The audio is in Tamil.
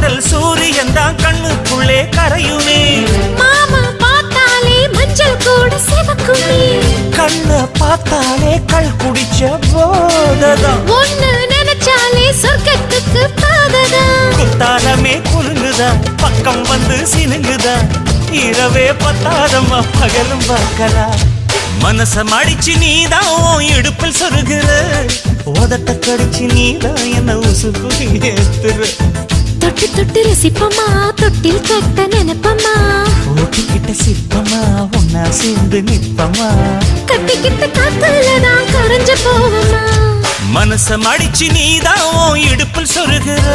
காதல் சூரியன் தான் கண்ணுக்குள்ளே கரையுமே. மாமா பார்த்தாலே மஞ்சள் கூட சிவக்குமே. கண்ண பார்த்தாலே கள் குடிச்ச போததான். ஒண்ணு நினைச்சாலே சொர்க்கத்துக்கு பாததான். குத்தாலமே குலுங்குதா பக்கம் வந்து சினுங்குதா. இரவே பத்தாதம்மா பகலும் பார்க்கலாம். மனச மடிச்சு நீதான் இடுப்பில் சொருகிற. உதட்ட கடிச்சு நீதான் என்ன உசுப்பு ஏத்துற. தொட்டு தொட்டு ரசிப்பமா தொட்டில் கட்ட நினைப்பமா. ஓட்டிக்கிட்ட சிற்பமா ஒன்னா சேர்ந்து நிற்பமா. கட்டிக்கிட்ட காத்துலதான் கரைஞ்சு போவமா. மனச மடிச்சு நீதான் இடுப்பில் சொருகிற.